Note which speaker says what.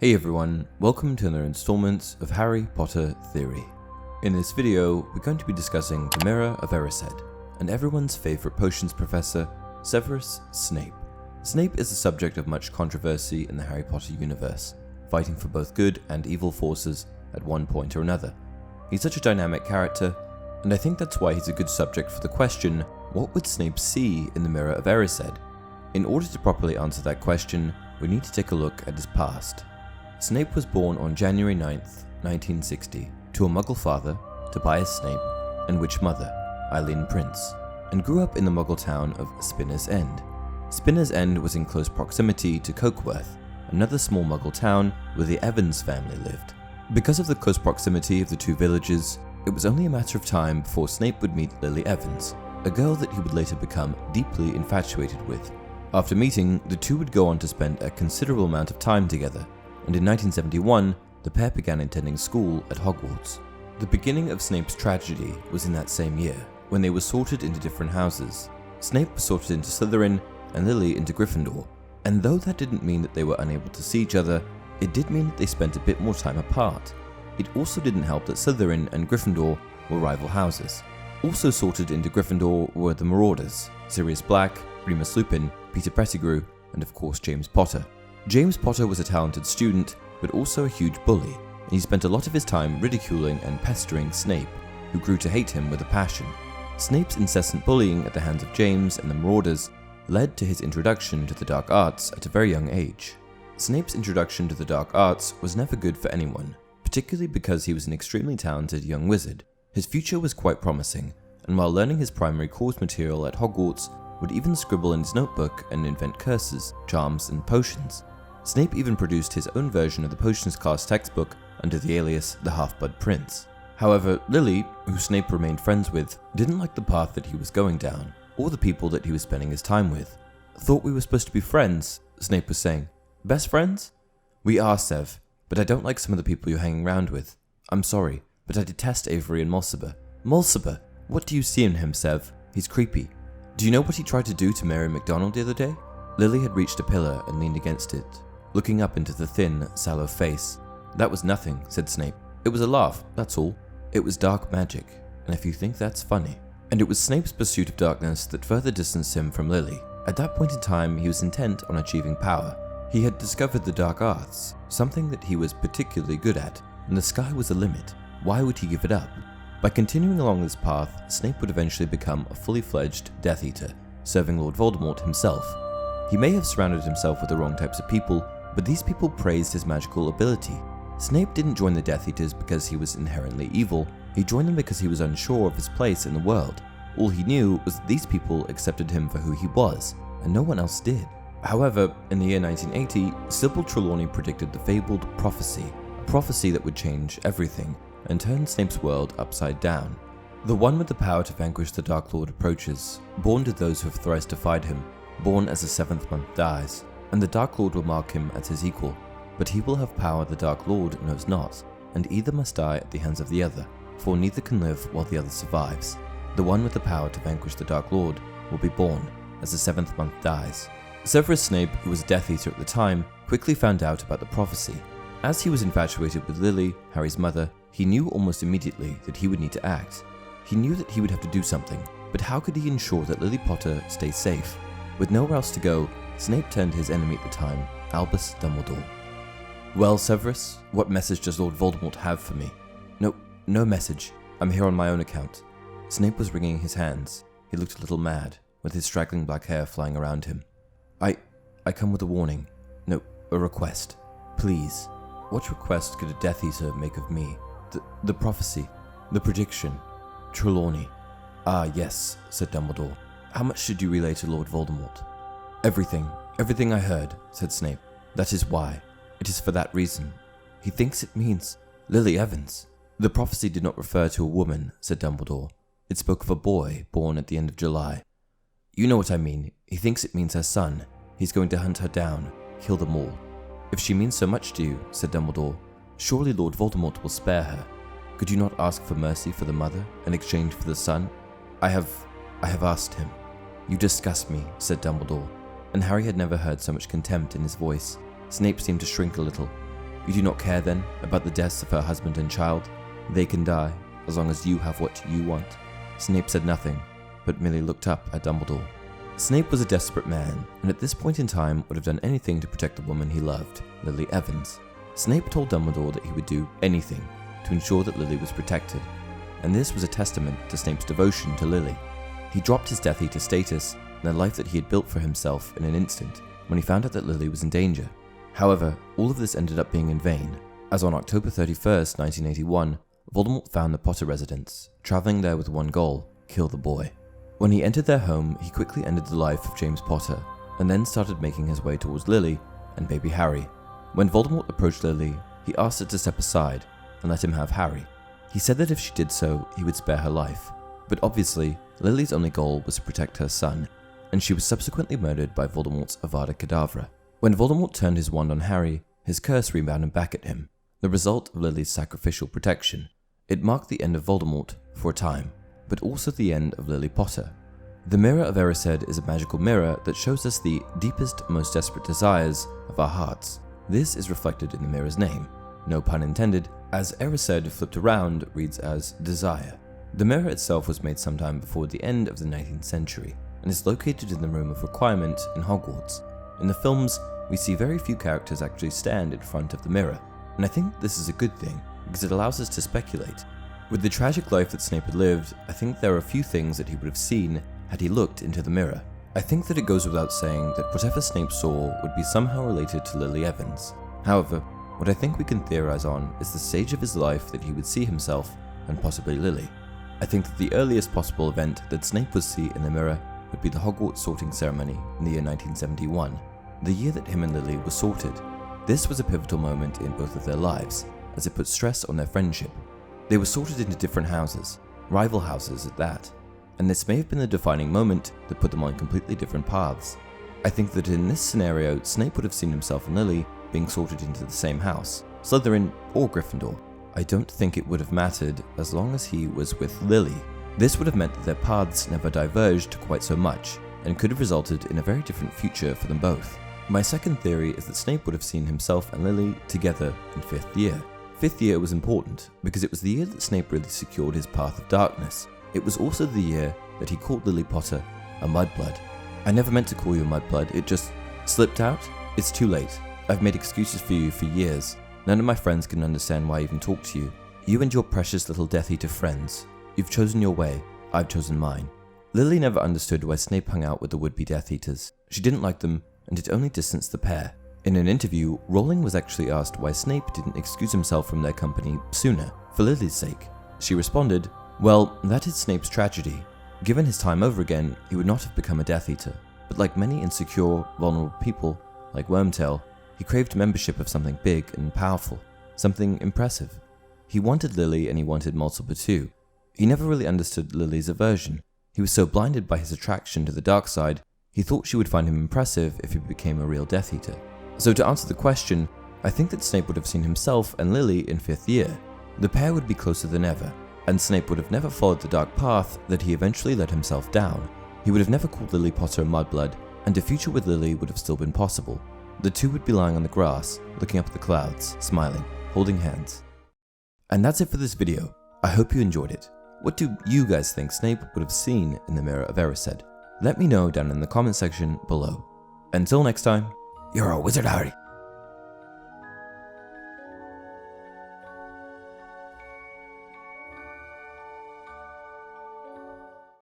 Speaker 1: Hey everyone, welcome to another installment of Harry Potter Theory. In this video, we're going to be discussing the Mirror of Erised, and everyone's favourite potions professor, Severus Snape. Snape is the subject of much controversy in the Harry Potter universe, fighting for both good and evil forces at one point or another. He's such a dynamic character, and I think that's why he's a good subject for the question, what would Snape see in the Mirror of Erised? In order to properly answer that question, we need to take a look at his past. Snape was born on January 9th, 1960, to a muggle father, Tobias Snape, and witch mother, Eileen Prince, and grew up in the muggle town of Spinner's End. Spinner's End was in close proximity to Cokeworth, another small muggle town where the Evans family lived. Because of the close proximity of the two villages, it was only a matter of time before Snape would meet Lily Evans, a girl that he would later become deeply infatuated with. After meeting, the two would go on to spend a considerable amount of time together, and in 1971, the pair began attending school at Hogwarts. The beginning of Snape's tragedy was in that same year, when they were sorted into different houses. Snape was sorted into Slytherin and Lily into Gryffindor, and though that didn't mean that they were unable to see each other, it did mean that they spent a bit more time apart. It also didn't help that Slytherin and Gryffindor were rival houses. Also sorted into Gryffindor were the Marauders, Sirius Black, Remus Lupin, Peter Pettigrew, and of course James Potter. James Potter was a talented student, but also a huge bully, and he spent a lot of his time ridiculing and pestering Snape, who grew to hate him with a passion. Snape's incessant bullying at the hands of James and the Marauders led to his introduction to the dark arts at a very young age. Snape's introduction to the dark arts was never good for anyone, particularly because he was an extremely talented young wizard. His future was quite promising, and while learning his primary course material at Hogwarts, would even scribble in his notebook and invent curses, charms, and potions. Snape even produced his own version of the potions class textbook under the alias the Half-Blood Prince. However, Lily, who Snape remained friends with, didn't like the path that he was going down, or the people that he was spending his time with. "Thought we were supposed to be friends," Snape was saying. "Best friends?" "We are, Sev, but I don't like some of the people you're hanging around with. I'm sorry, but I detest Avery and Mulciber." "Mulciber? What do you see in him, Sev? He's creepy. Do you know what he tried to do to Mary McDonald the other day?" Lily had reached a pillar and leaned against it, looking up into the thin, sallow face. "That was nothing," said Snape. "It was a laugh, that's all. It was dark magic, and if you think that's funny." And it was Snape's pursuit of darkness that further distanced him from Lily. At that point in time, he was intent on achieving power. He had discovered the dark arts, something that he was particularly good at, and the sky was the limit. Why would he give it up? By continuing along this path, Snape would eventually become a fully fledged Death Eater, serving Lord Voldemort himself. He may have surrounded himself with the wrong types of people, but these people praised his magical ability. Snape didn't join the Death Eaters because he was inherently evil, he joined them because he was unsure of his place in the world. All he knew was that these people accepted him for who he was, and no one else did. However, in the year 1980, Sybil Trelawney predicted the fabled prophecy, a prophecy that would change everything and turn Snape's world upside down. The one with the power to vanquish the Dark Lord approaches, born to those who have thrice defied him, born as the 7th month dies, and the Dark Lord will mark him as his equal. But he will have power the Dark Lord knows not, and either must die at the hands of the other, for neither can live while the other survives. The one with the power to vanquish the Dark Lord will be born as the 7th month dies. Severus Snape, who was a Death Eater at the time, quickly found out about the prophecy. As he was infatuated with Lily, Harry's mother, he knew almost immediately that he would need to act. He knew that he would have to do something, but how could he ensure that Lily Potter stays safe? With nowhere else to go, Snape turned to his enemy at the time, Albus Dumbledore. "Well, Severus, what message does Lord Voldemort have for me?" No message. I'm here on my own account." Snape was wringing his hands. He looked a little mad, with his straggling black hair flying around him. I come with a warning. No, a request. Please." "What request could a Death Eater make of me?" The prophecy. The prediction. Trelawney." "Ah, yes," said Dumbledore. "How much did you relay to Lord Voldemort?" Everything I heard," said Snape. "That is why. It is for that reason. He thinks it means Lily Evans." "The prophecy did not refer to a woman," said Dumbledore. "It spoke of a boy born at the end of July." "You know what I mean. He thinks it means her son. He's going to hunt her down, kill them all." "If she means so much to you," said Dumbledore, "surely Lord Voldemort will spare her. Could you not ask for mercy for the mother in exchange for the son?" I have asked him." "You disgust me," said Dumbledore, and Harry had never heard so much contempt in his voice. Snape seemed to shrink a little. You do not care then about the deaths of her husband and child? They can die, as long as you have what you want." Snape said nothing, but merely looked up at Dumbledore. Snape was a desperate man, and at this point in time would have done anything to protect the woman he loved, Lily Evans. Snape told Dumbledore that he would do anything to ensure that Lily was protected, and this was a testament to Snape's devotion to Lily. He dropped his Death Eater status and the life that he had built for himself in an instant when he found out that Lily was in danger. However, all of this ended up being in vain, as on October 31st, 1981, Voldemort found the Potter residence, travelling there with one goal: kill the boy. When he entered their home, he quickly ended the life of James Potter, and then started making his way towards Lily and baby Harry. When Voldemort approached Lily, he asked her to step aside and let him have Harry. He said that if she did so, he would spare her life. But obviously, Lily's only goal was to protect her son, and she was subsequently murdered by Voldemort's Avada Kedavra. When Voldemort turned his wand on Harry, his curse rebounded back at him, the result of Lily's sacrificial protection. It marked the end of Voldemort for a time, but also the end of Lily Potter. The Mirror of Erised is a magical mirror that shows us the deepest, most desperate desires of our hearts. This is reflected in the mirror's name, no pun intended, as Erised flipped around reads as desire. The mirror itself was made sometime before the end of the 19th century, and is located in the Room of Requirement in Hogwarts. In the films, we see very few characters actually stand in front of the mirror, and I think this is a good thing, because it allows us to speculate. With the tragic life that Snape had lived, I think there are a few things that he would have seen had he looked into the mirror. I think that it goes without saying that whatever Snape saw would be somehow related to Lily Evans. However, what I think we can theorize on is the stage of his life that he would see himself, and possibly Lily. I think that the earliest possible event that Snape would see in the mirror would be the Hogwarts sorting ceremony in the year 1971, the year that him and Lily were sorted. This was a pivotal moment in both of their lives, as it put stress on their friendship. They were sorted into different houses, rival houses at that, and this may have been the defining moment that put them on completely different paths. I think that in this scenario, Snape would have seen himself and Lily being sorted into the same house, Slytherin or Gryffindor. I don't think it would have mattered as long as he was with Lily. This would have meant that their paths never diverged quite so much, and could have resulted in a very different future for them both. My second theory is that Snape would have seen himself and Lily together in 5th year. 5th year was important because it was the year that Snape really secured his path of darkness. It was also the year that he called Lily Potter a mudblood. I never meant to call you a mudblood, it just slipped out. It's too late. I've made excuses for you for years. None of my friends can understand why I even talk to you. You and your precious little Death Eater friends. You've chosen your way, I've chosen mine. Lily never understood why Snape hung out with the would-be Death Eaters. She didn't like them, and it only distanced the pair. In an interview, Rowling was actually asked why Snape didn't excuse himself from their company sooner, for Lily's sake. She responded, "Well, that is Snape's tragedy. Given his time over again, he would not have become a Death Eater, but like many insecure, vulnerable people, like Wormtail, he craved membership of something big and powerful, something impressive. He wanted Lily and he wanted Multiple too. He never really understood Lily's aversion. He was so blinded by his attraction to the dark side, he thought she would find him impressive if he became a real Death Eater." So to answer the question, I think that Snape would have seen himself and Lily in 5th year. The pair would be closer than ever, and Snape would have never followed the dark path that he eventually led himself down. He would have never called Lily Potter a mudblood, and a future with Lily would have still been possible. The two would be lying on the grass, looking up at the clouds, smiling, holding hands. And that's it for this video. I hope you enjoyed it. What do you guys think Snape would have seen in the Mirror of Erised? Let me know down in the comment section below. Until next time, you're a wizard, Harry.